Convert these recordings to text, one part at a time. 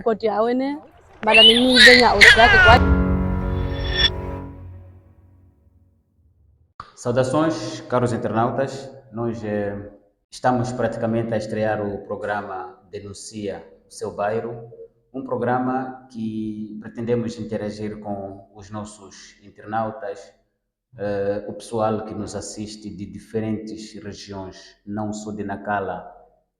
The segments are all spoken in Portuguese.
ripoti ya wene bala nini denya utraki kwa. Saudações, caros internautas. Nós estamos praticamente a estrear o programa Denuncia o Seu Bairro, um programa que pretendemos interagir com os nossos internautas, o pessoal que nos assiste de diferentes regiões, não só de Nacala,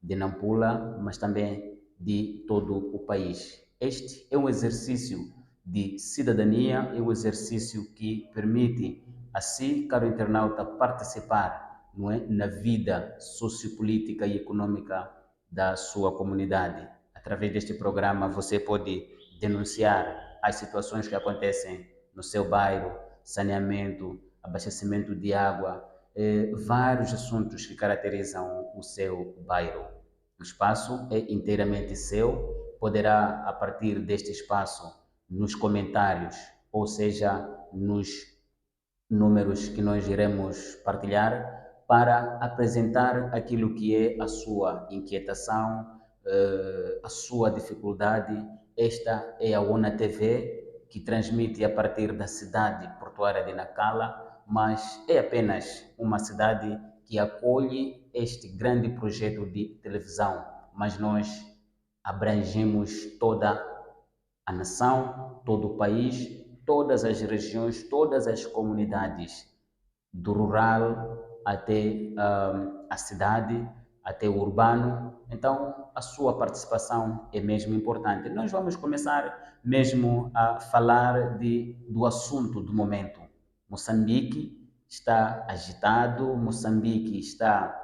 de Nampula, mas também de todo o país. Este é um exercício de cidadania, é um exercício que permite a si, caro internauta, participar, não é, na vida sociopolítica e econômica da sua comunidade. Através deste programa você pode denunciar as situações que acontecem no seu bairro, saneamento, abastecimento de água, vários assuntos que caracterizam o seu bairro. O espaço é inteiramente seu, poderá, a partir deste espaço, nos comentários, ou seja, nos números que nós iremos partilhar, para apresentar aquilo que é a sua inquietação, a sua dificuldade. Esta é a ONA TV, que transmite a partir da cidade portuária de Nacala, mas é apenas uma cidade que acolhe este grande projeto de televisão, mas nós abrangemos toda a nação, todo o país, todas as regiões, todas as comunidades, do rural até a cidade, até o urbano. Então, a sua participação é mesmo importante. Nós vamos começar mesmo a falar do assunto do momento. Moçambique está agitado, Moçambique está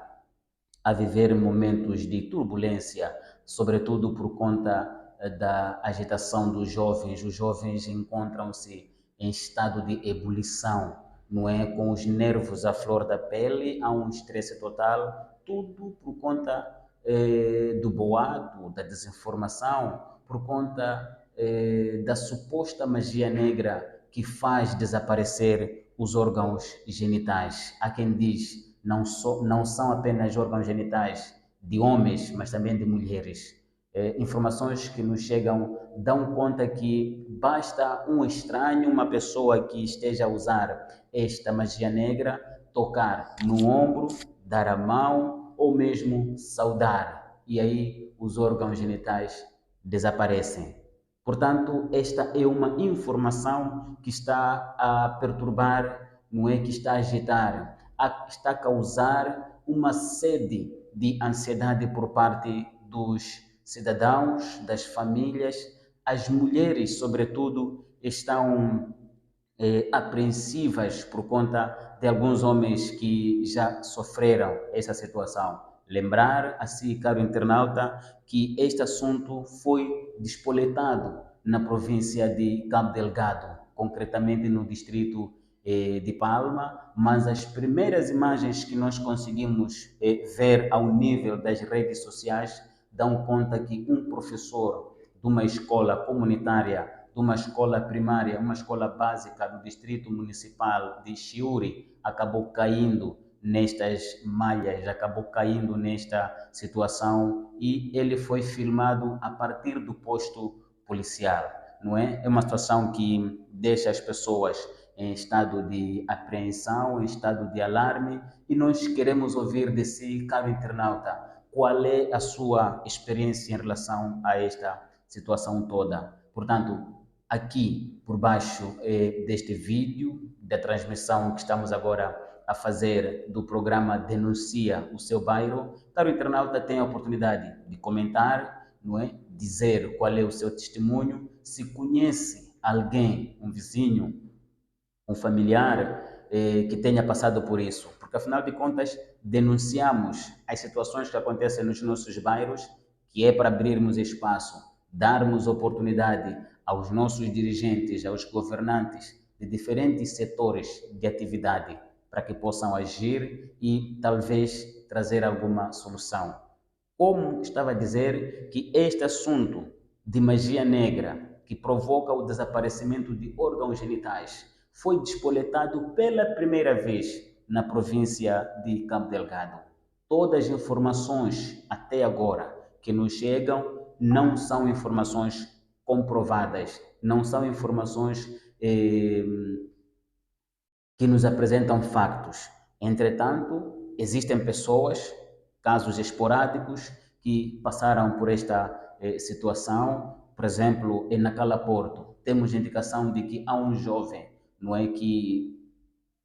a viver momentos de turbulência, sobretudo por conta da agitação dos jovens. Os jovens encontram-se em estado de ebulição, não é? Com os nervos à flor da pele, há um estresse total, tudo por conta do boato, da desinformação, por conta da suposta magia negra que faz desaparecer os órgãos genitais. Há quem diz não são apenas órgãos genitais de homens, mas também de mulheres. Informações que nos chegam dão conta que basta um estranho, uma pessoa que esteja a usar esta magia negra, tocar no ombro, dar a mão ou mesmo saudar, e aí os órgãos genitais desaparecem. Portanto, esta é uma informação que está a perturbar, não é, que está a agitar, está a causar uma sede de ansiedade por parte dos cidadãos, das famílias. As mulheres, sobretudo, estão apreensivas por conta de alguns homens que já sofreram essa situação. Lembrar, assim, caro internauta, que este assunto foi despoletado na província de Cabo Delgado, concretamente no distrito de Palma, mas as primeiras imagens que nós conseguimos ver ao nível das redes sociais dão conta que um professor de uma escola comunitária, de uma escola primária, uma escola básica do distrito municipal de Chiuri, acabou caindo nestas malhas, acabou caindo nesta situação, e ele foi filmado a partir do posto policial, não é? É uma situação que deixa as pessoas em estado de apreensão, em estado de alarme, e nós queremos ouvir de si, caro internauta, qual é a sua experiência em relação a esta situação toda. Portanto, aqui por baixo deste vídeo, da transmissão que estamos agora a fazer do programa Denuncia o Seu Bairro, caro internauta, tem a oportunidade de comentar, não é? Dizer qual é o seu testemunho, se conhece alguém, um vizinho, um familiar que tenha passado por isso, porque afinal de contas denunciamos as situações que acontecem nos nossos bairros, que é para abrirmos espaço, darmos oportunidade aos nossos dirigentes, aos governantes de diferentes setores de atividade, para que possam agir e talvez trazer alguma solução. Como estava a dizer, que este assunto de magia negra que provoca o desaparecimento de órgãos genitais foi despoletado pela primeira vez na província de Cabo Delgado. Todas as informações até agora que nos chegam não são informações comprovadas, não são informações que nos apresentam factos. Entretanto, existem pessoas, casos esporádicos, que passaram por esta situação. Por exemplo, em Nacala Porto, temos indicação de que há um jovem, não é, que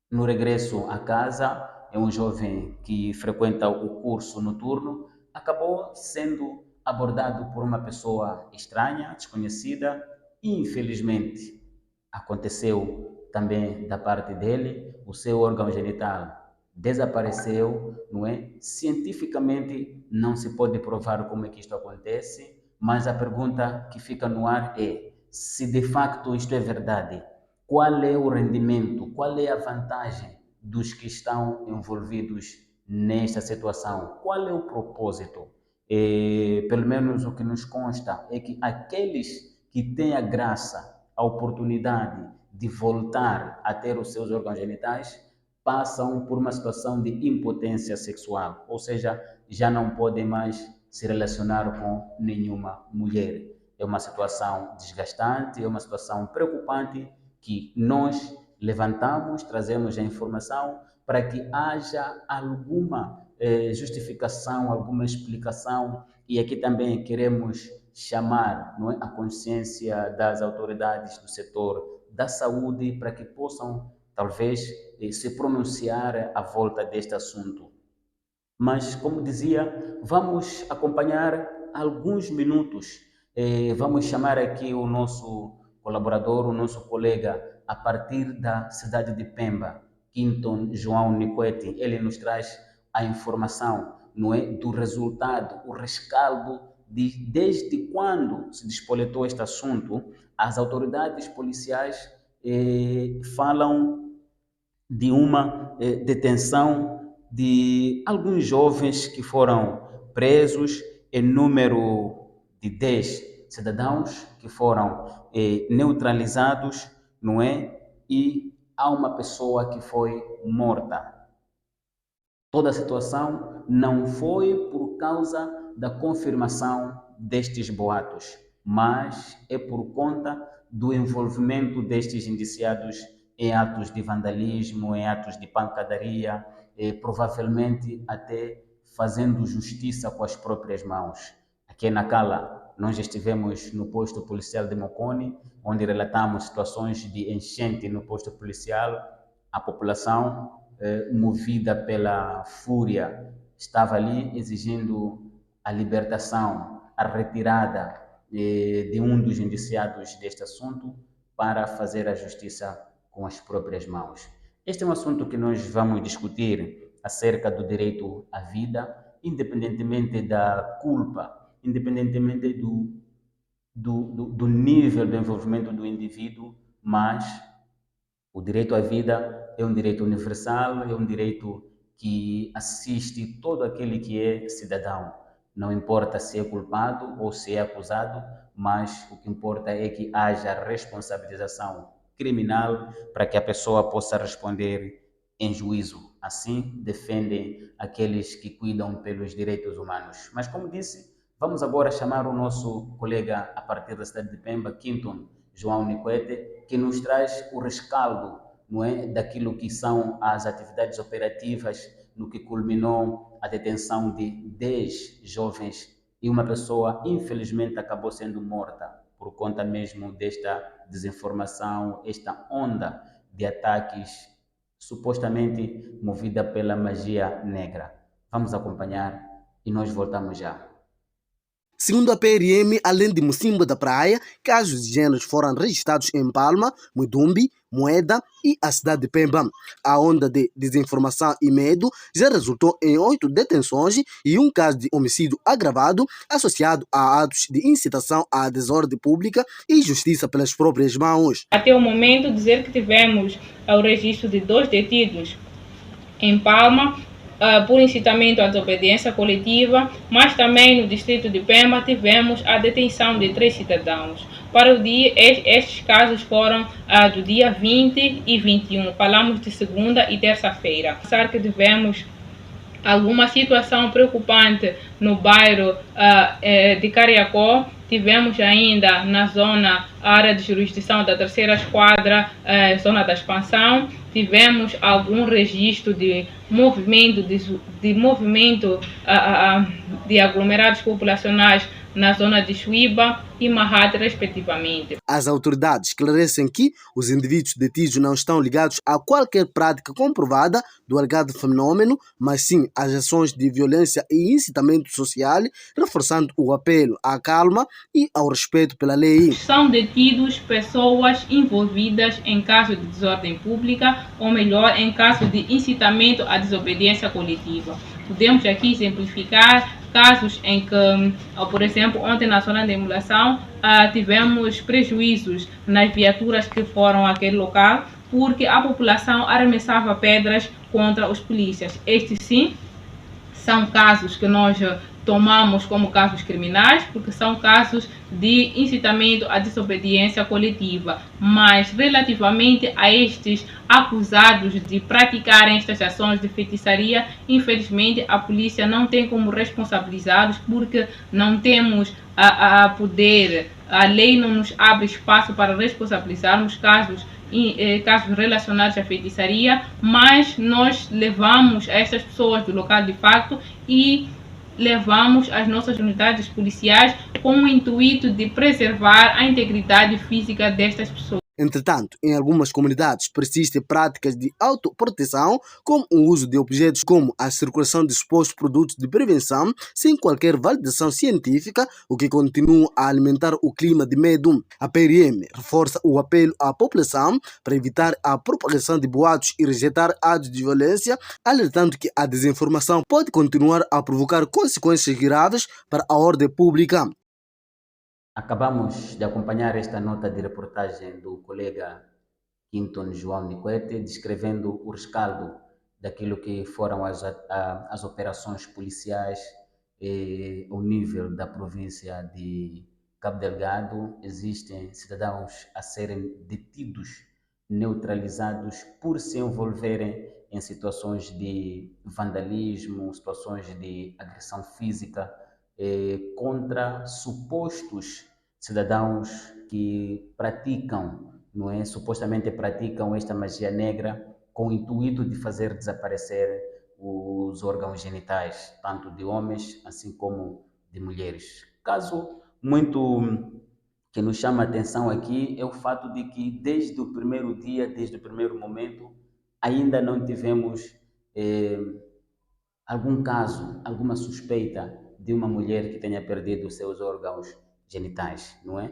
no regresso à casa, é um jovem que frequenta o curso noturno, acabou sendo abordado por uma pessoa estranha, desconhecida, e infelizmente aconteceu também da parte dele, o seu órgão genital desapareceu, não é? Cientificamente não se pode provar como é que isto acontece, mas a pergunta que fica no ar é: se de facto isto é verdade, qual é o rendimento, qual é a vantagem dos que estão envolvidos nesta situação? Qual é o propósito? Pelo menos o que nos consta é que aqueles que têm a graça, a oportunidade de voltar a ter os seus órgãos genitais passam por uma situação de impotência sexual, ou seja, já não podem mais se relacionar com nenhuma mulher. É uma situação desgastante, é uma situação preocupante que nós levantamos, trazemos a informação para que haja alguma justificação, alguma explicação, e aqui também queremos chamar, não é, a consciência das autoridades do setor da saúde para que possam, talvez, se pronunciar à volta deste assunto. Mas, como dizia, vamos acompanhar alguns minutos. Vamos chamar aqui o nosso colaborador, o nosso colega, a partir da cidade de Pemba, Quinton João Niquete. Ele nos traz a informação, não é, do resultado, o rescaldo de desde quando se despoletou este assunto. As autoridades policiais falam de uma detenção de alguns jovens que foram presos, em número de 10 cidadãos que foram neutralizados, não é? E há uma pessoa que foi morta. Toda a situação não foi por causa da confirmação destes boatos, mas é por conta do envolvimento destes indiciados em atos de vandalismo, em atos de pancadaria, provavelmente até fazendo justiça com as próprias mãos. Aqui em Nacala, nós estivemos no posto policial de Mocone, onde relatamos situações de enchente no posto policial. A população, movida pela fúria, estava ali exigindo a libertação, a retirada de um dos indiciados deste assunto para fazer a justiça com as próprias mãos. Este é um assunto que nós vamos discutir acerca do direito à vida, independentemente da culpa, independentemente do nível de envolvimento do indivíduo, mas o direito à vida é um direito universal, é um direito que assiste todo aquele que é cidadão. Não importa se é culpado ou se é acusado, mas o que importa é que haja responsabilização criminal para que a pessoa possa responder em juízo. Assim, defendem aqueles que cuidam pelos direitos humanos. Mas, como disse, vamos agora chamar o nosso colega a partir da cidade de Pemba, Quinton João Niquete, que nos traz o rescaldo, não é, daquilo que são as atividades operativas no que culminou a detenção de 10 jovens e uma pessoa, infelizmente, acabou sendo morta por conta mesmo desta desinformação, esta onda de ataques supostamente movida pela magia negra. Vamos acompanhar e nós voltamos já. Segundo a PRM, além de Mocimbo da Praia, casos de géneros foram registrados em Palma, Muidumbi, Moeda e a cidade de Pemba. A onda de desinformação e medo já resultou em 8 detenções e um caso de homicídio agravado associado a atos de incitação à desordem pública e justiça pelas próprias mãos. Até o momento, dizer que tivemos o registro de 2 detidos em Palma, por incitamento à desobediência coletiva, mas também no distrito de Pemba tivemos a detenção de 3 cidadãos. Para o dia, estes casos foram do dia 20 e 21, falamos de segunda e terça-feira. Pensar que tivemos alguma situação preocupante no bairro de Cariacó. Tivemos ainda na zona, área de jurisdição da terceira esquadra, zona da expansão, tivemos algum registro de movimento de aglomerados populacionais na zona de Chuíba e Mahate, respectivamente. As autoridades esclarecem que os indivíduos detidos não estão ligados a qualquer prática comprovada do alegado fenômeno, mas sim às ações de violência e incitamento social, reforçando o apelo à calma e ao respeito pela lei. São detidos pessoas envolvidas em caso de desordem pública, ou melhor, em caso de incitamento à desobediência coletiva. Podemos aqui exemplificar casos em que, por exemplo, ontem na zona de emulação, tivemos prejuízos nas viaturas que foram àquele local, porque a população arremessava pedras contra os polícias. Estes sim são casos que nós tomamos como casos criminais, porque são casos de incitamento à desobediência coletiva. Mas relativamente a estes acusados de praticarem estas ações de feitiçaria, infelizmente a polícia não tem como responsabilizá-los, porque não temos poder, a lei não nos abre espaço para responsabilizarmos casos relacionados à feitiçaria, mas nós levamos estas pessoas do local de facto e levamos as nossas unidades policiais com o intuito de preservar a integridade física destas pessoas. Entretanto, em algumas comunidades persistem práticas de autoproteção, como o uso de objetos como a circulação de supostos produtos de prevenção sem qualquer validação científica, o que continua a alimentar o clima de medo. A PRM reforça o apelo à população para evitar a propagação de boatos e rejeitar atos de violência, alertando que a desinformação pode continuar a provocar consequências graves para a ordem pública. Acabamos de acompanhar esta nota de reportagem do colega Quinton João Niquete, descrevendo o rescaldo daquilo que foram as operações policiais ao nível da província de Cabo Delgado. Existem cidadãos a serem detidos, neutralizados por se envolverem em situações de vandalismo, situações de agressão física, contra supostos cidadãos que praticam, não é? Supostamente praticam esta magia negra com o intuito de fazer desaparecer os órgãos genitais, tanto de homens assim como de mulheres. Caso muito que nos chama a atenção aqui é o fato de que desde o primeiro dia, desde o primeiro momento, ainda não tivemos algum caso, alguma suspeita de uma mulher que tenha perdido os seus órgãos genitais, não é?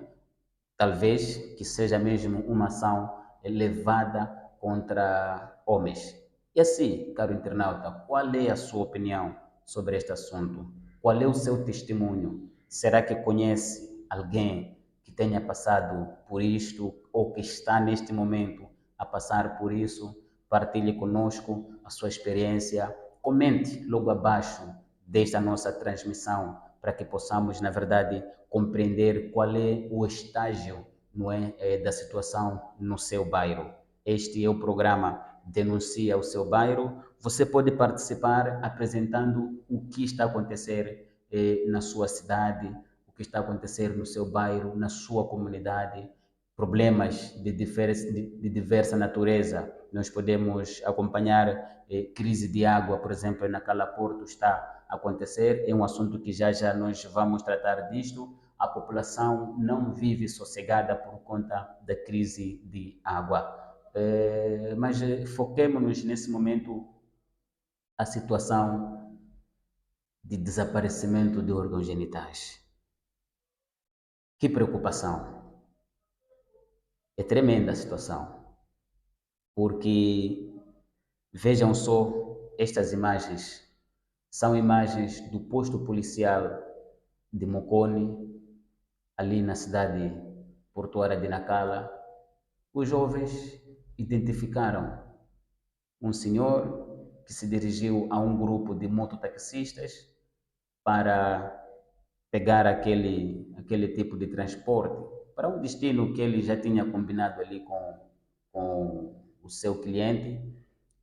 Talvez que seja mesmo uma ação levada contra homens. E assim, caro internauta, qual é a sua opinião sobre este assunto? Qual é o seu testemunho? Será que conhece alguém que tenha passado por isto ou que está neste momento a passar por isso? Partilhe conosco a sua experiência. Comente logo abaixo desta nossa transmissão para que possamos, na verdade, compreender qual é o estágio, não é, da situação no seu bairro. Este é o programa Denuncia o Seu Bairro. Você pode participar apresentando o que está a acontecer na sua cidade, o que está a acontecer no seu bairro, na sua comunidade, problemas de diversa natureza. Nós podemos acompanhar crise de água, por exemplo, na Cala Porto está a acontecer, é um assunto que já nós vamos tratar disto. A população não vive sossegada por conta da crise de água. Mas foquemos-nos nesse momento a situação de desaparecimento de órgãos genitais. Que preocupação! É tremenda a situação, porque vejam só estas imagens, são imagens do posto policial de Mocone, ali na cidade portuária de Nacala. Os jovens identificaram um senhor que se dirigiu a um grupo de mototaxistas para pegar aquele tipo de transporte para um destino que ele já tinha combinado ali com o seu cliente.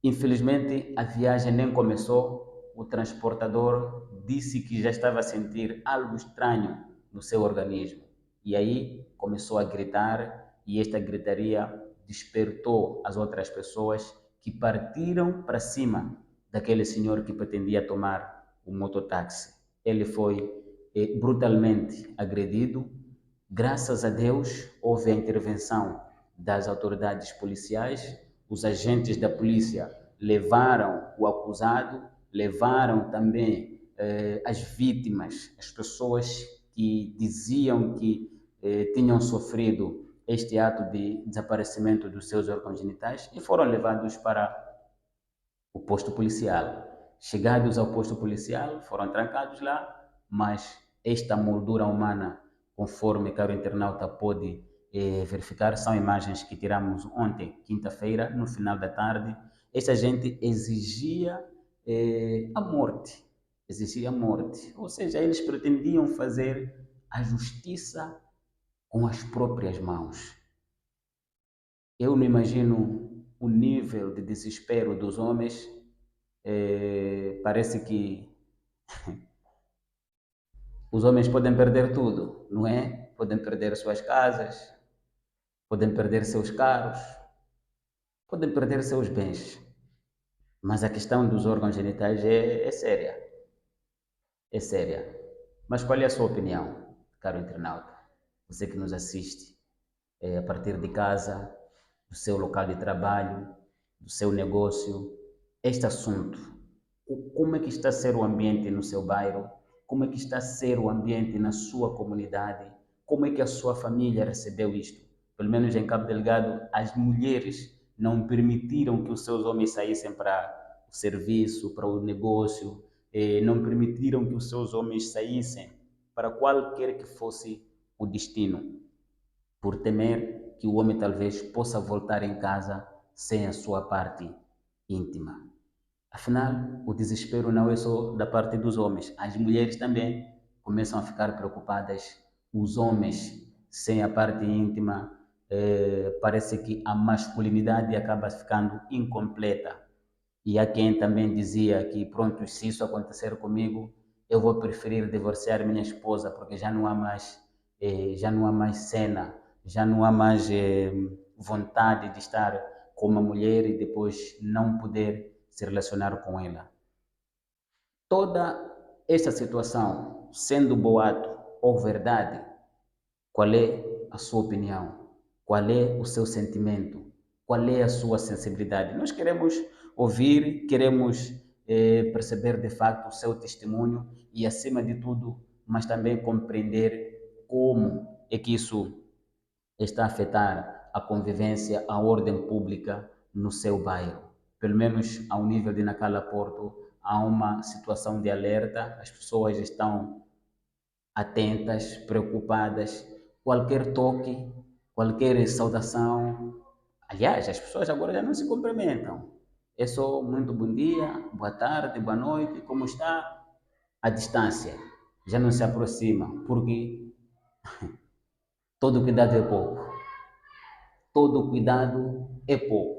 Infelizmente, a viagem nem começou, o transportador disse que já estava a sentir algo estranho no seu organismo. E aí começou a gritar, e esta gritaria despertou as outras pessoas que partiram para cima daquele senhor que pretendia tomar o mototáxi. Ele foi brutalmente agredido. Graças a Deus, houve a intervenção das autoridades policiais. Os agentes da polícia levaram o acusado, levaram também as vítimas, as pessoas que diziam que tinham sofrido este ato de desaparecimento dos seus órgãos genitais e foram levados para o posto policial. Chegados ao posto policial, foram trancados lá, mas esta moldura humana, conforme caro internauta pôde verificar, são imagens que tiramos ontem, quinta-feira, no final da tarde. Esta gente exigia a morte, ou seja, eles pretendiam fazer a justiça com as próprias mãos. Eu não imagino o nível de desespero dos homens. Parece que os homens podem perder tudo, não é? Podem perder suas casas, podem perder seus carros, podem perder seus bens. Mas a questão dos órgãos genitais é séria. É séria. Mas qual é a sua opinião, caro internauta? Você que nos assiste a partir de casa, do seu local de trabalho, do seu negócio, este assunto. Como é que está a ser o ambiente no seu bairro? Como é que está a ser o ambiente na sua comunidade? Como é que a sua família recebeu isto? Pelo menos em Cabo Delgado, as mulheres não permitiram que os seus homens saíssem para o serviço, para o negócio, não permitiram que os seus homens saíssem para qualquer que fosse o destino, por temer que o homem talvez possa voltar em casa sem a sua parte íntima. Afinal, o desespero não é só da parte dos homens, as mulheres também começam a ficar preocupadas. Os homens sem a parte íntima, parece que a masculinidade acaba ficando incompleta. E há quem também dizia que, pronto, se isso acontecer comigo, eu vou preferir divorciar minha esposa, porque já não há mais cena, já não há mais vontade de estar com uma mulher e depois não poder se relacionar com ela. Toda esta situação, sendo boato ou verdade, qual é a sua opinião? Qual é o seu sentimento? Qual é a sua sensibilidade? Nós queremos ouvir, queremos perceber de facto o seu testemunho e, acima de tudo, mas também compreender como é que isso está a afetar a convivência, a ordem pública no seu bairro. Pelo menos ao nível de Nacala Porto, há uma situação de alerta, as pessoas estão atentas, preocupadas, qualquer toque, qualquer saudação. Aliás, as pessoas agora já não se cumprimentam. É só muito bom dia, boa tarde, boa noite, como está? À distância. Já não se aproxima, porque todo cuidado é pouco. Todo cuidado é pouco.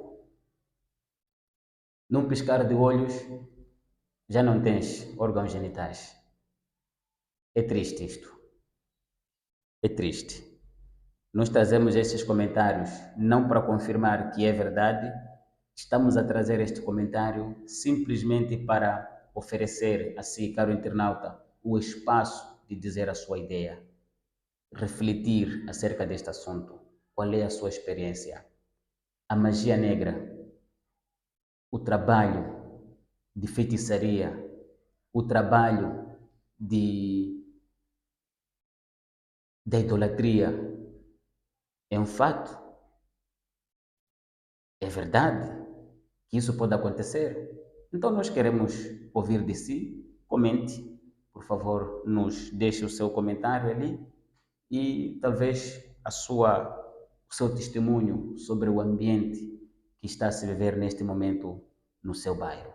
Num piscar de olhos, já não tens órgãos genitais. É triste isto. É triste. Nós trazemos estes comentários não para confirmar que é verdade, estamos a trazer este comentário simplesmente para oferecer a si, caro internauta, o espaço de dizer a sua ideia, refletir acerca deste assunto. Qual é a sua experiência? A magia negra, o trabalho de feitiçaria, o trabalho da idolatria é um fato? É verdade que isso pode acontecer? Então nós queremos ouvir de si. Comente, por favor, nos deixe o seu comentário ali e talvez o seu testemunho sobre o ambiente que está a se viver neste momento no seu bairro.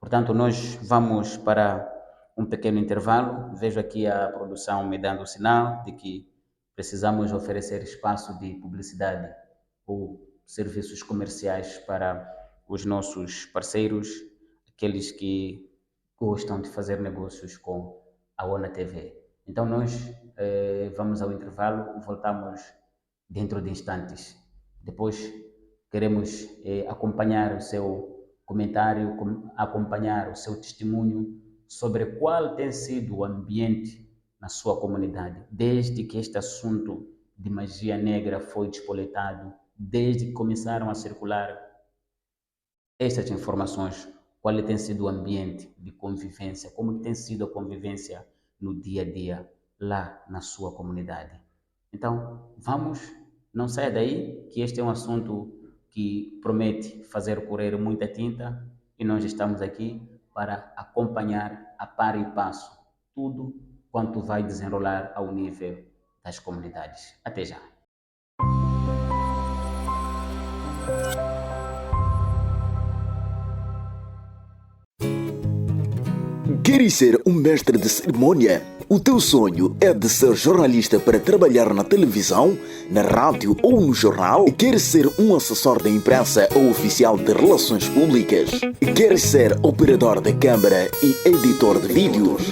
Portanto, nós vamos para um pequeno intervalo. Vejo aqui a produção me dando o sinal de que precisamos oferecer espaço de publicidade ou serviços comerciais para os nossos parceiros, aqueles que gostam de fazer negócios com a ONA TV. Então nós vamos ao intervalo, voltamos dentro de instantes. Depois queremos acompanhar o seu comentário, acompanhar o seu testemunho sobre qual tem sido o ambiente na sua comunidade, desde que este assunto de magia negra foi despoletado, desde que começaram a circular estas informações, qual tem sido o ambiente de convivência, como tem sido a convivência no dia a dia lá na sua comunidade. Então, vamos, não saia daí, que este é um assunto que promete fazer correr muita tinta e nós estamos aqui para acompanhar a par e passo tudo quanto vai desenrolar ao nível das comunidades. Até já. Queres ser um mestre de cerimônia? O teu sonho é de ser jornalista para trabalhar na televisão, na rádio ou no jornal? Queres ser um assessor de imprensa ou oficial de relações públicas? Queres ser operador de câmara e editor de vídeos?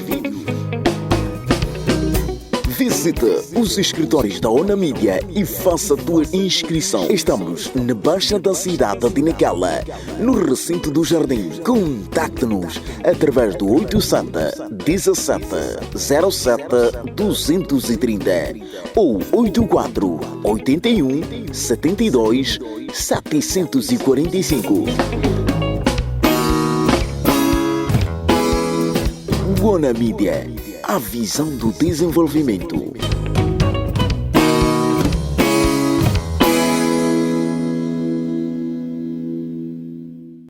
Visite os escritórios da ONA Mídia e faça a tua inscrição. Estamos na Baixa da cidade de Nacala, no recinto do Jardim. Contacte-nos através do 800 17 07 230 ou 84 81 72 745. ONA Mídia, a visão do desenvolvimento.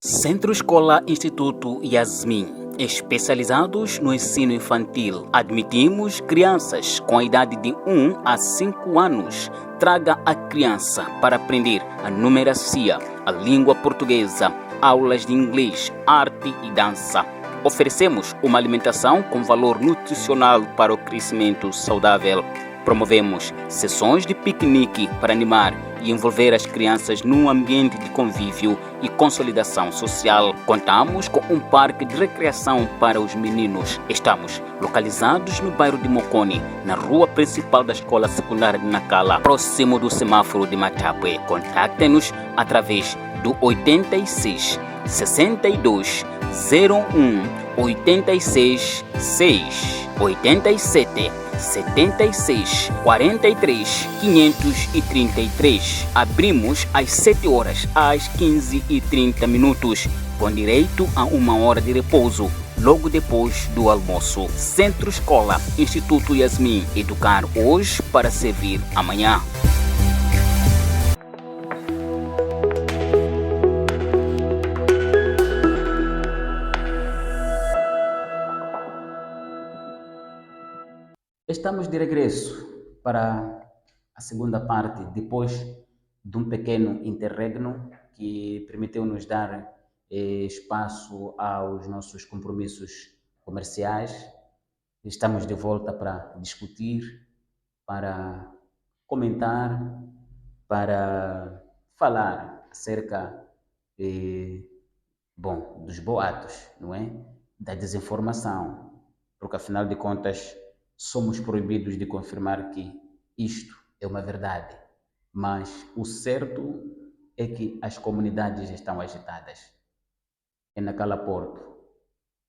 Centro Escola Instituto Yasmin, especializados no ensino infantil. Admitimos crianças com a idade de 1 a 5 anos. Traga a criança para aprender a numeracia, a língua portuguesa, aulas de inglês, arte e dança. Oferecemos uma alimentação com valor nutricional para o crescimento saudável. Promovemos sessões de piquenique para animar e envolver as crianças num ambiente de convívio e consolidação social. Contamos com um parque de recreação para os meninos. Estamos localizados no bairro de Mocone, na rua principal da Escola Secundária de Nacala, próximo do semáforo de Matapé. Contacte-nos através do 86 62 01 86 6 87 76 43 533. Abrimos às 7 horas às 15h30, com direito a 1 hora de repouso logo depois do almoço. Centro Escola Instituto Yasmin, educar hoje para servir amanhã. Estamos de regresso para a segunda parte, depois de um pequeno interregno que permitiu-nos dar espaço aos nossos compromissos comerciais. Estamos de volta para discutir, para comentar, para falar acerca dos boatos, não é? Da desinformação, porque afinal de contas somos proibidos de confirmar que isto é uma verdade, mas o certo é que as comunidades estão agitadas. É na Cala Porto,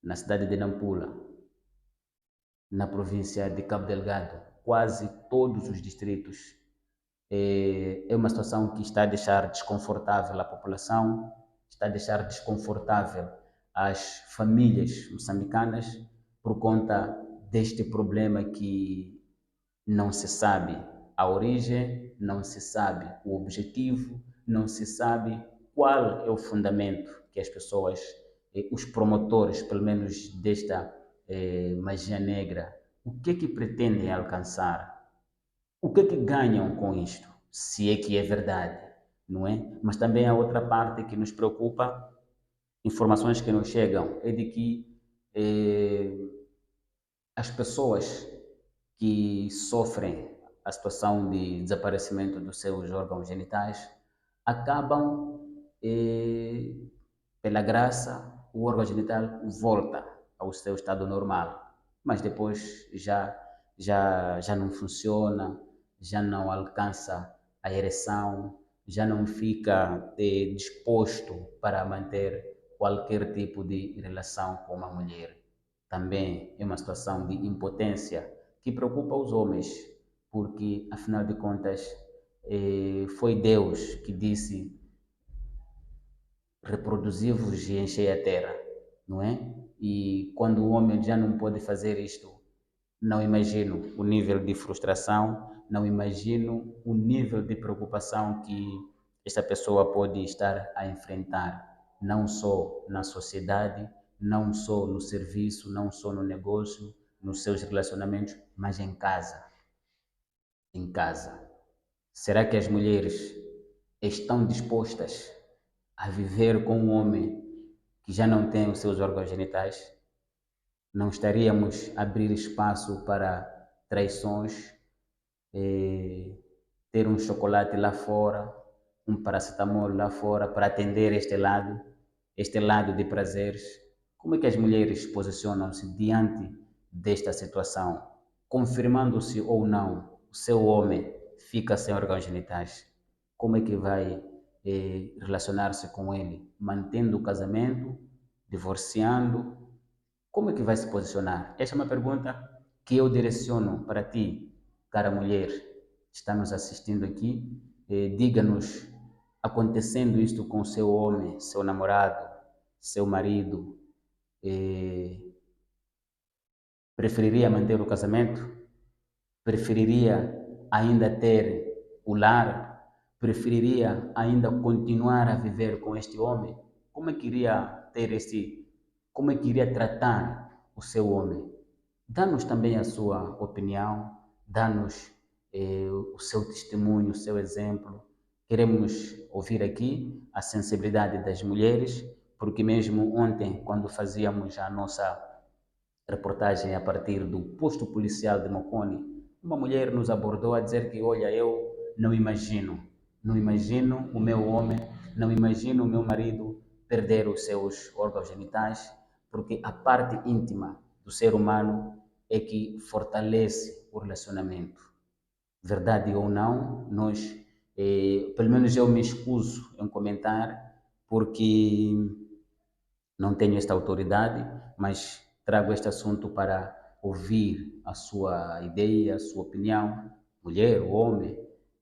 na cidade de Nampula, na província de Cabo Delgado, quase todos os distritos. É uma situação que está a deixar desconfortável a população, está a deixar desconfortável as famílias moçambicanas por conta deste problema que não se sabe a origem, não se sabe o objetivo, não se sabe qual é o fundamento que as pessoas, os promotores, pelo menos desta magia negra, o que é que pretendem alcançar, o que é que ganham com isto, se é que é verdade, não é? Mas também há outra parte que nos preocupa, informações que nos chegam, é de que as pessoas que sofrem a situação de desaparecimento dos seus órgãos genitais acabam, pela graça, o órgão genital volta ao seu estado normal, mas depois já não funciona, já não alcança a ereção, já não fica disposto para manter qualquer tipo de relação com uma mulher. Também é uma situação de impotência que preocupa os homens, porque afinal de contas foi Deus que disse reproduzir-vos e encher a terra, não é? E quando o homem já não pode fazer isto, não imagino o nível de frustração, não imagino o nível de preocupação que esta pessoa pode estar a enfrentar, não só na sociedade, não só no serviço, não só no negócio, nos seus relacionamentos, mas em casa. Em casa. Será que as mulheres estão dispostas a viver com um homem que já não tem os seus órgãos genitais? Não estaríamos a abrir espaço para traições, ter um chocolate lá fora, um paracetamol lá fora para atender este lado de prazeres? Como é que as mulheres posicionam-se diante desta situação, confirmando-se ou não o seu homem fica sem órgãos genitais? Como é que vai relacionar-se com ele? Mantendo o casamento, divorciando? Como é que vai se posicionar? Esta é uma pergunta que eu direciono para ti, cara mulher, que está nos assistindo aqui. Diga-nos, acontecendo isto com seu homem, seu namorado, seu marido, preferiria manter o casamento? Preferiria ainda ter o lar? Preferiria ainda continuar a viver com este homem? Como é que iria ter como é que iria tratar o seu homem? Dá-nos também a sua opinião, dá-nos o seu testemunho, o seu exemplo. Queremos ouvir aqui a sensibilidade das mulheres, porque mesmo ontem, quando fazíamos a nossa reportagem a partir do posto policial de Mocone, uma mulher nos abordou a dizer que, olha, eu não imagino o meu homem, não imagino o meu marido perder os seus órgãos genitais, porque a parte íntima do ser humano é que fortalece o relacionamento. Verdade ou não, nós, pelo menos eu me excuso em comentar, porque não tenho esta autoridade, mas trago este assunto para ouvir a sua ideia, a sua opinião, mulher ou homem.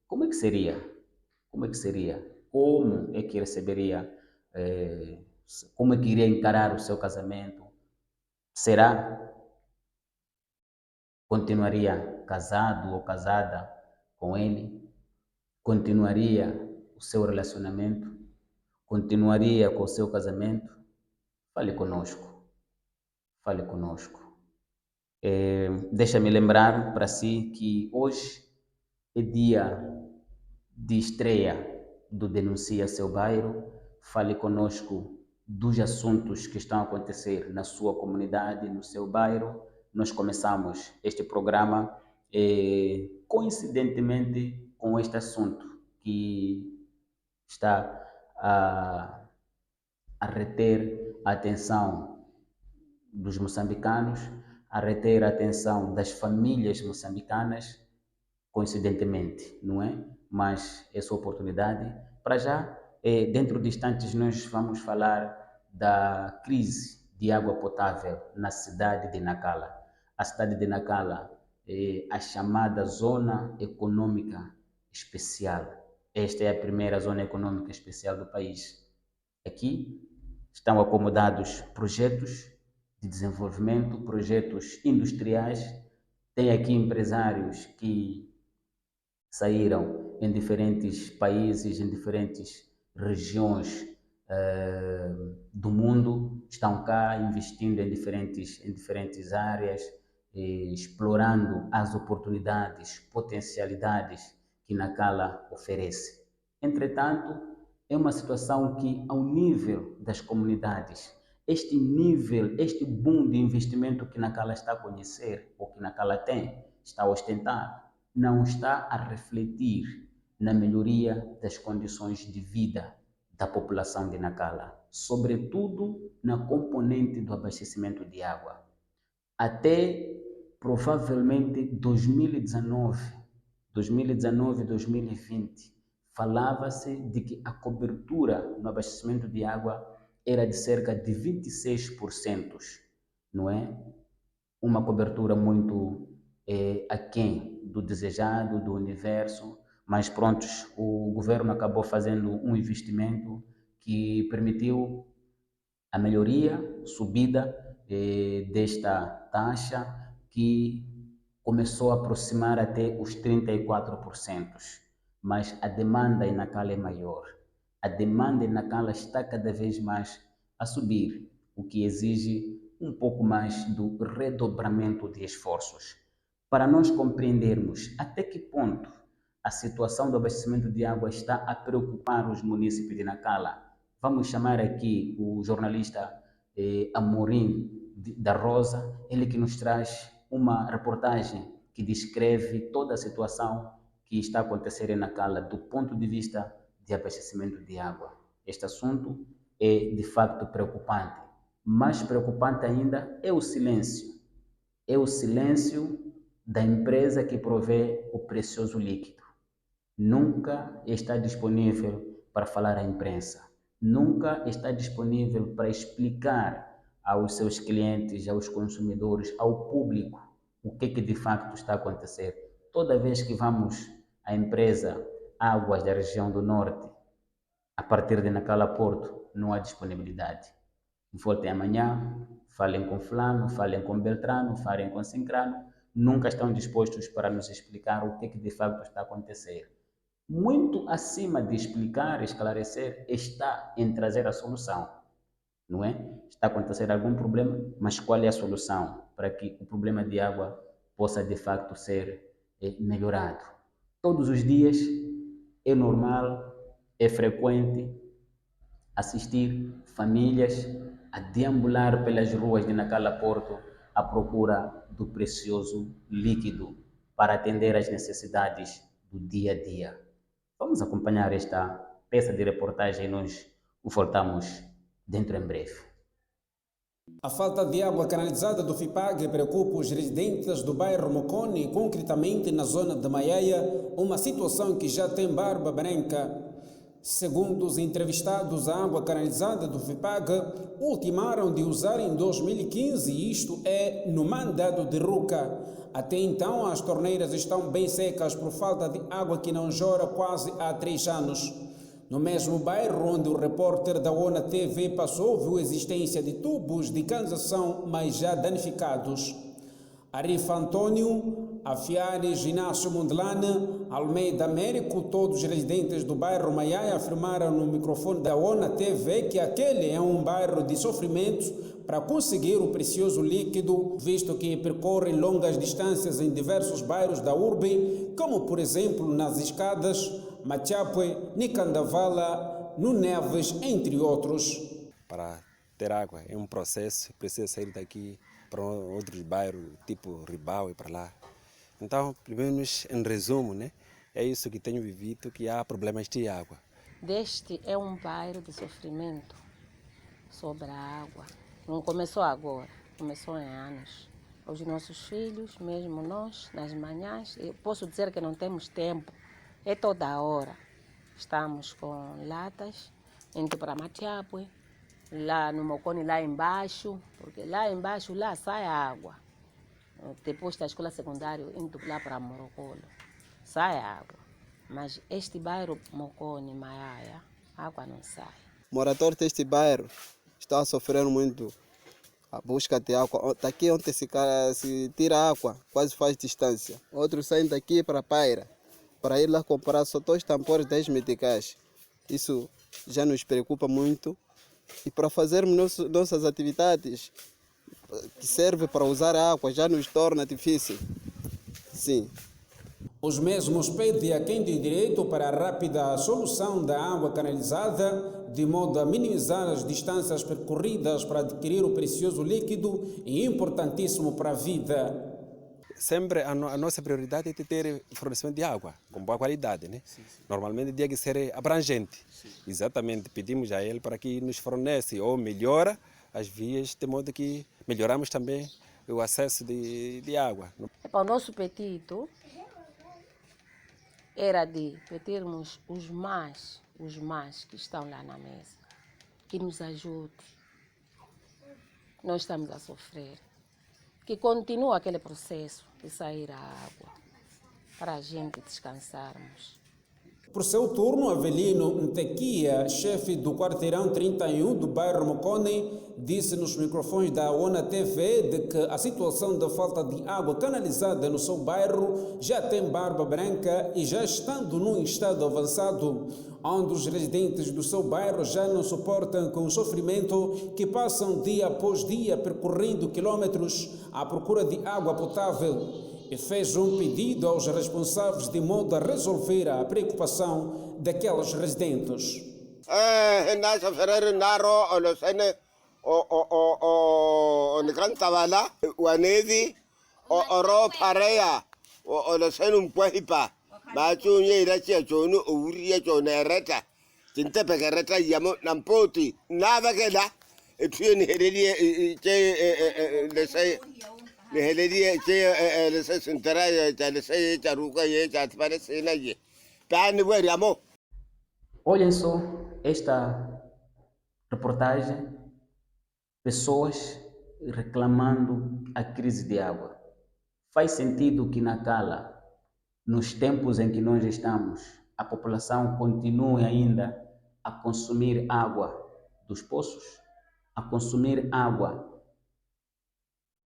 Como é que seria? Como é que seria? Como é que receberia? eh, Como é que iria encarar o seu casamento? Será? Continuaria casado ou casada com ele? Continuaria o seu relacionamento? Continuaria com o seu casamento? Fale conosco. Fale conosco. Deixa-me lembrar para si que hoje é dia de estreia do Denuncia Seu Bairro. Fale conosco dos assuntos que estão a acontecer na sua comunidade, no seu bairro. Nós começamos este programa coincidentemente com este assunto que está a reter a atenção dos moçambicanos, a reter a atenção das famílias moçambicanas, coincidentemente, não é? Mas essa oportunidade, para já, dentro de instantes nós vamos falar da crise de água potável na cidade de Nacala. A cidade de Nacala é a chamada Zona Econômica Especial. Esta é a primeira Zona Econômica Especial do país. Aqui estão acomodados projetos de desenvolvimento, projetos industriais. Tem aqui empresários que saíram em diferentes países, em diferentes regiões do mundo, estão cá investindo em diferentes áreas, explorando as oportunidades, potencialidades que Nacala oferece. Entretanto, é uma situação que, ao nível das comunidades, este nível, este boom de investimento que Nacala está a conhecer, ou que Nacala tem, está a ostentar, não está a refletir na melhoria das condições de vida da população de Nacala, sobretudo na componente do abastecimento de água. Até provavelmente 2019, 2020, falava-se de que a cobertura no abastecimento de água era de cerca de 26%, não é? Uma cobertura muito aquém do desejado, do universo, mas prontos, o governo acabou fazendo um investimento que permitiu a melhoria, subida desta taxa, que começou a aproximar até os 34%. Mas a demanda em Nacala é maior. A demanda em Nacala está cada vez mais a subir, o que exige um pouco mais do redobramento de esforços. Para nós compreendermos até que ponto a situação do abastecimento de água está a preocupar os munícipes de Nacala, vamos chamar aqui o jornalista Amorim da Rosa, ele que nos traz uma reportagem que descreve toda a situação que está a acontecer em Nacala do ponto de vista de abastecimento de água. Este assunto é de facto preocupante. Mais preocupante ainda é o silêncio. É o silêncio da empresa que provê o precioso líquido. Nunca está disponível para falar à imprensa. Nunca está disponível para explicar aos seus clientes, aos consumidores, ao público, o que de facto está a acontecer. Toda vez que vamos à empresa Águas da região do Norte, a partir de Nacala Porto, não há disponibilidade. Voltem amanhã, falem com fulano, falem com Beltrano, falem com Sincrano, nunca estão dispostos para nos explicar o que de facto está a acontecer. Muito acima de explicar, esclarecer, está em trazer a solução, não é? Está a acontecer algum problema, mas qual é a solução para que o problema de água possa de facto ser melhorado? Todos os dias é normal, é frequente assistir famílias a deambular pelas ruas de Nacala Porto à procura do precioso líquido para atender às necessidades do dia a dia. Vamos acompanhar esta peça de reportagem e nós voltamos dentro em breve. A falta de água canalizada do FIPAG preocupa os residentes do bairro Mocone, concretamente na zona de Maiaia, uma situação que já tem barba branca. Segundo os entrevistados, a água canalizada do FIPAG ultimaram de usar em 2015, isto é, no mandato de Ruca. Até então, as torneiras estão bem secas por falta de água que não jorra quase há 3 anos. No mesmo bairro onde o repórter da ONA TV passou, viu a existência de tubos de canalização, mas já danificados. Arif Antônio, Afiares, Inácio Mondelana, Almeida Américo, todos os residentes do bairro Maiaia afirmaram no microfone da ONA TV que aquele é um bairro de sofrimento para conseguir o precioso líquido, visto que percorre longas distâncias em diversos bairros da urbe, como por exemplo nas Escadas, Machapue, Nicandavala, no Neves, entre outros. Para ter água é um processo, precisa sair daqui para outros bairros, tipo Ribau e para lá. Então, pelo menos em resumo, né, é isso que tenho vivido, que há problemas de água. Este é um bairro de sofrimento sobre a água. Não começou agora, começou em anos. Os nossos filhos, mesmo nós, nas manhãs, eu posso dizer que não temos tempo, é toda hora. Estamos com latas, indo para Matiapue, lá no Mocone, lá embaixo, porque lá embaixo lá sai água. Depois da escola secundária, indo lá para Morocolo, sai água. Mas este bairro Mocone, Maiaia, água não sai. Moradores deste bairro estão a sofrer muito a busca de água. Daqui onde se tira água, quase faz distância. Outros saem daqui para Paira, para ir lá comprar só 2 tampões 10 meticais. Isso já nos preocupa muito. E para fazermos nossas atividades, que serve para usar a água, já nos torna difícil. Sim. Os mesmos pedem a quem tem direito para a rápida solução da água canalizada, de modo a minimizar as distâncias percorridas para adquirir o precioso líquido e importantíssimo para a vida. sempre a nossa prioridade é ter fornecimento de água com boa qualidade, né? Normalmente tem que ser abrangente. Exatamente, pedimos a ele para que nos forneça ou melhora as vias, de modo que melhoramos também o acesso de água. O nosso pedido era de pedirmos os mais que estão lá na mesa, que nos ajude. Nós estamos a sofrer. Que continue aquele processo de sair a água, para a gente descansarmos. Por seu turno, Avelino Ntequia, chefe do quarteirão 31 do bairro Mocone, disse nos microfones da ONA TV de que a situação da falta de água canalizada no seu bairro já tem barba branca e já estando num estado avançado, onde os residentes do seu bairro já não suportam com o sofrimento que passam dia após dia percorrendo quilômetros à procura de água potável. E fez um pedido aos responsáveis de modo a resolver a preocupação daqueles residentes. Olhem só esta reportagem, pessoas reclamando a crise de água. Faz sentido que na Cala, nos tempos em que nós estamos, a população continue ainda a consumir água dos poços, a consumir água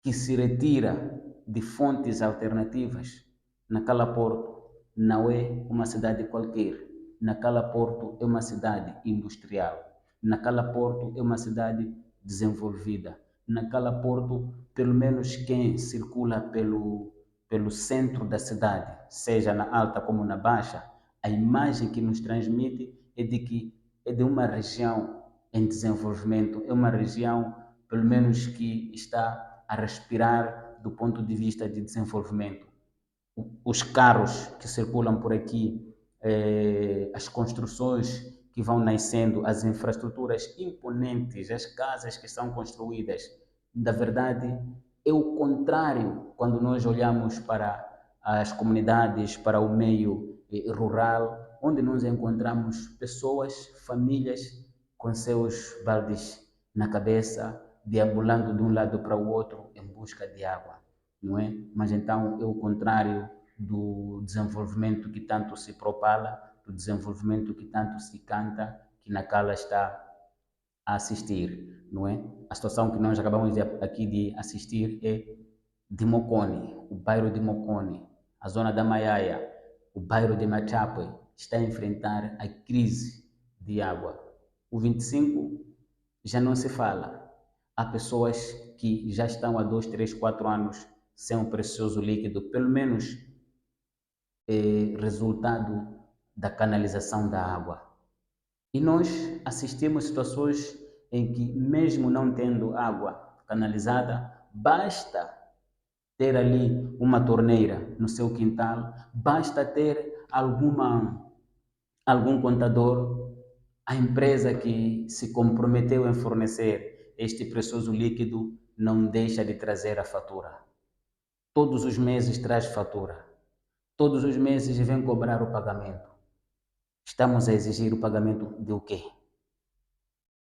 que se retira de fontes alternativas. Naquela Porto não é uma cidade qualquer. Naquela Porto é uma cidade industrial. Naquela Porto é uma cidade desenvolvida. Naquela Porto, pelo menos quem circula pelo centro da cidade, seja na alta como na baixa, a imagem que nos transmite é de que é de uma região em desenvolvimento, é uma região, pelo menos, que está a respirar do ponto de vista de desenvolvimento. Os carros que circulam por aqui, as construções que vão nascendo, as infraestruturas imponentes, as casas que são construídas, na verdade, é o contrário quando nós olhamos para as comunidades, para o meio rural, onde nós encontramos pessoas, famílias com seus baldes na cabeça, deambulando de um lado para o outro em busca de água, não é? Mas então é o contrário do desenvolvimento que tanto se propala, do desenvolvimento que tanto se canta, que na Cala está a assistir, não é? A situação que nós acabamos aqui de assistir é de Mocone, o bairro de Mocone, a zona da Maiaia, o bairro de Machapwe, está a enfrentar a crise de água. O 25 já não se fala. Há pessoas que já estão há 2, 3, 4 anos sem o precioso líquido, pelo menos resultado da canalização da água. E nós assistimos situações em que, mesmo não tendo água canalizada, basta ter ali uma torneira no seu quintal, basta ter algum contador, a empresa que se comprometeu em fornecer este precioso líquido não deixa de trazer a fatura. Todos os meses traz fatura. Todos os meses vem cobrar o pagamento. Estamos a exigir o pagamento de o quê?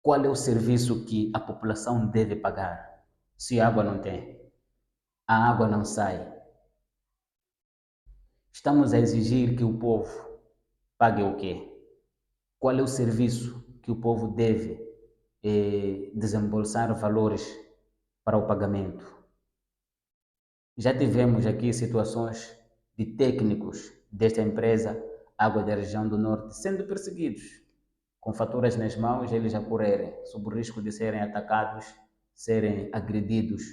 Qual é o serviço que a população deve pagar se a água não tem? A água não sai. Estamos a exigir que o povo pague o quê? Qual é o serviço que o povo deve desembolsar valores para o pagamento? Já tivemos aqui situações de técnicos desta empresa Água da Região do Norte sendo perseguidos, com faturas nas mãos, eles a correrem, sob o risco de serem atacados, serem agredidos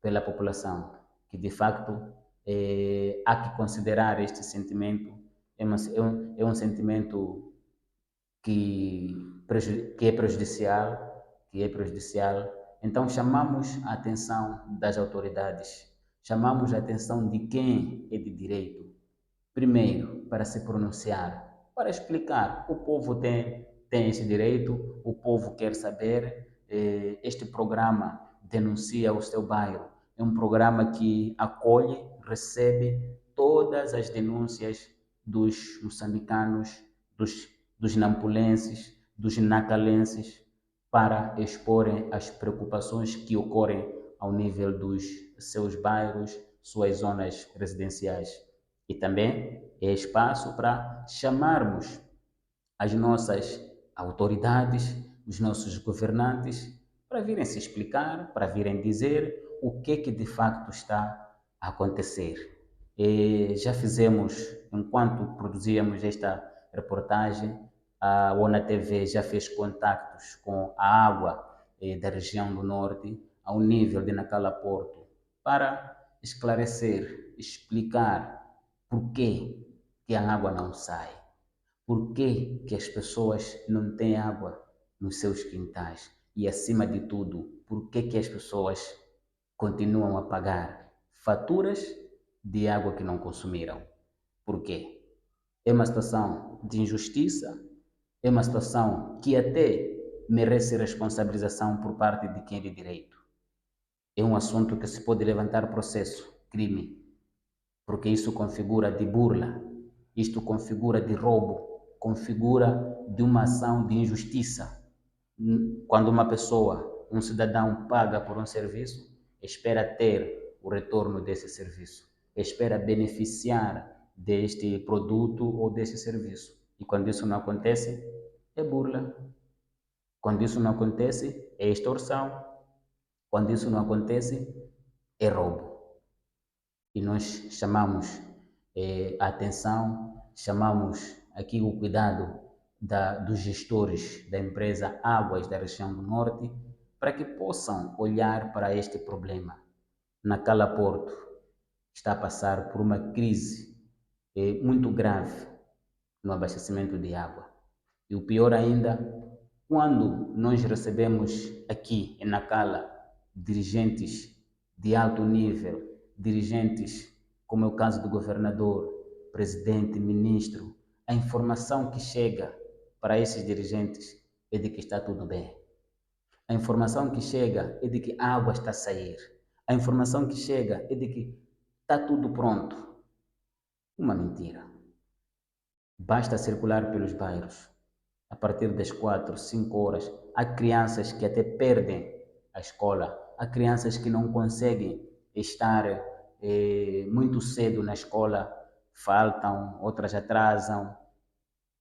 pela população, que de facto há que considerar este sentimento, é um sentimento que é prejudicial, Então chamamos a atenção das autoridades, chamamos a atenção de quem é de direito, primeiro, para se pronunciar, para explicar. O povo tem esse direito, o povo quer saber. Este programa Denuncia o Seu Bairro é um programa que acolhe, recebe todas as denúncias dos moçambicanos, dos nampulenses, dos nacalenses, para exporem as preocupações que ocorrem ao nível dos seus bairros, suas zonas residenciais. E também é espaço para chamarmos as nossas autoridades, os nossos governantes, para virem se explicar, para virem dizer o que de facto está a acontecer. Já fizemos, enquanto produzíamos esta reportagem, a ONA TV já fez contactos com a água da região do Norte, ao nível de Nacala Porto, para esclarecer, explicar por que a água não sai, por que as pessoas não têm água nos seus quintais e, acima de tudo, por que as pessoas continuam a pagar faturas de água que não consumiram. Por quê? É uma situação de injustiça, é uma situação que até merece responsabilização por parte de quem é de direito. É um assunto que se pode levantar processo, crime, porque isso configura de burla, isto configura de roubo, configura de uma ação de injustiça. Quando uma pessoa, um cidadão, paga por um serviço, espera ter o retorno desse serviço, espera beneficiar deste produto ou desse serviço. E quando isso não acontece, é burla. Quando isso não acontece, é extorsão. Quando isso não acontece, é roubo. E nós chamamos a atenção, chamamos aqui o cuidado dos gestores da empresa Águas da região do Norte, para que possam olhar para este problema. Nacala Porto está a passar por uma crise muito grave no abastecimento de água. E o pior ainda, quando nós recebemos aqui em Nacala dirigentes de alto nível, dirigentes como é o caso do governador, presidente, ministro, a informação que chega para esses dirigentes é de que está tudo bem. A informação que chega é de que a água está a sair. A informação que chega é de que está tudo pronto. Uma mentira. Basta circular pelos bairros. A partir das 4, 5 horas, há crianças que até perdem a escola. Há crianças que não conseguem estar muito cedo na escola, faltam, outras atrasam.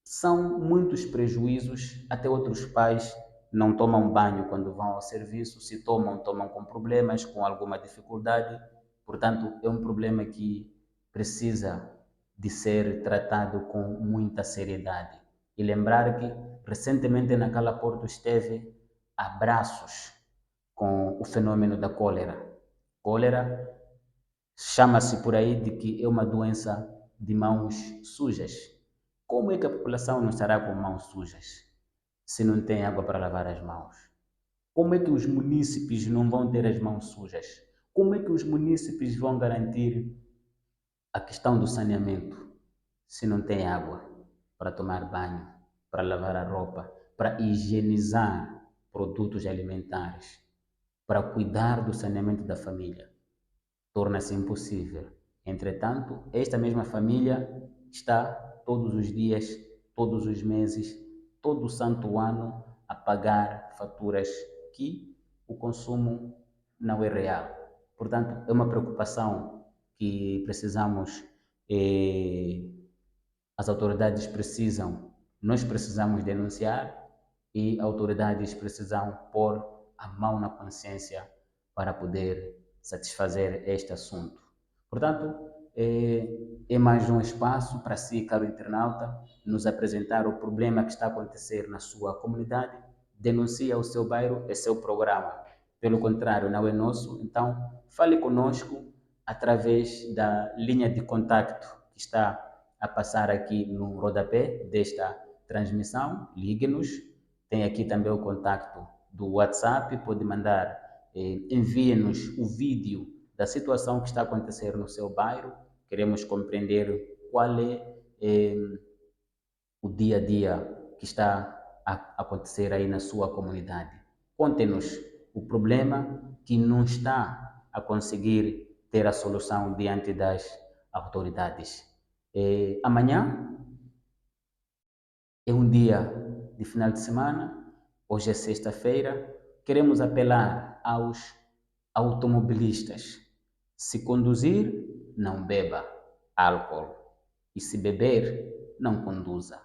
São muitos prejuízos, até outros pais não tomam banho quando vão ao serviço, se tomam com problemas, com alguma dificuldade. Portanto, é um problema que precisa de ser tratado com muita seriedade. E lembrar que recentemente Nacala Porto esteve a braços com o fenômeno da cólera. Cólera chama-se por aí de que é uma doença de mãos sujas. Como é que a população não estará com mãos sujas se não tem água para lavar as mãos? Como é que os munícipes não vão ter as mãos sujas? Como é que os munícipes vão garantir a questão do saneamento se não tem água para tomar banho, para lavar a roupa, para higienizar produtos alimentares, para cuidar do saneamento da família? Torna-se impossível. Entretanto, esta mesma família está todos os dias, todos os meses, todo o santo ano a pagar faturas que o consumo não é real. Portanto, é uma preocupação que precisamos, as autoridades precisam, nós precisamos denunciar e autoridades precisam pôr a mão na consciência para poder satisfazer este assunto. Portanto, é mais um espaço para si, caro internauta, nos apresentar o problema que está a acontecer na sua comunidade. Denuncia o Seu Bairro, é seu programa. Pelo contrário, não é nosso. Então, fale conosco através da linha de contacto que está a passar aqui no rodapé desta transmissão. Ligue-nos. Tem aqui também o contacto do WhatsApp. Pode mandar, envie-nos o vídeo da situação que está a acontecer no seu bairro, queremos compreender qual é o dia a dia que está a acontecer aí na sua comunidade. Conte-nos o problema que não está a conseguir ter a solução diante das autoridades. Amanhã é um dia de final de semana, hoje é sexta-feira, queremos apelar aos automobilistas. Se conduzir, não beba álcool. E se beber, não conduza.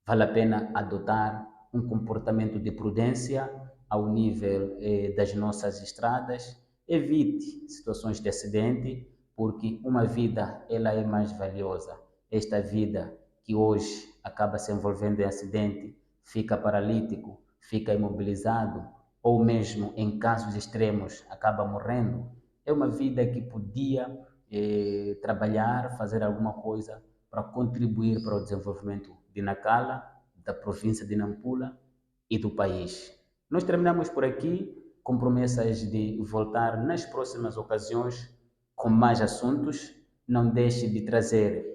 Vale a pena adotar um comportamento de prudência ao nível das nossas estradas. Evite situações de acidente, porque uma vida ela é mais valiosa. Esta vida que hoje acaba se envolvendo em acidente, fica paralítico, fica imobilizado, ou mesmo em casos extremos acaba morrendo, é uma vida que podia trabalhar, fazer alguma coisa para contribuir para o desenvolvimento de Nacala, da província de Nampula e do país. Nós terminamos por aqui com promessas de voltar nas próximas ocasiões com mais assuntos. Não deixe de trazer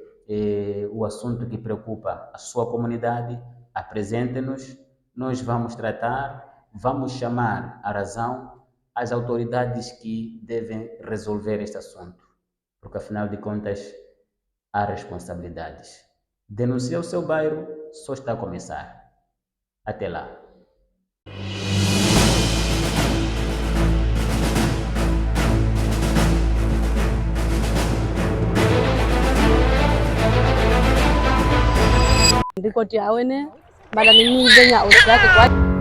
o assunto que preocupa a sua comunidade, apresente-nos, nós vamos tratar, vamos chamar à razão as autoridades que devem resolver este assunto, porque afinal de contas há responsabilidades. Denunciar o seu bairro só está a começar. Até lá. Ripoti yao ene, bala ni mimi denya usiake kwa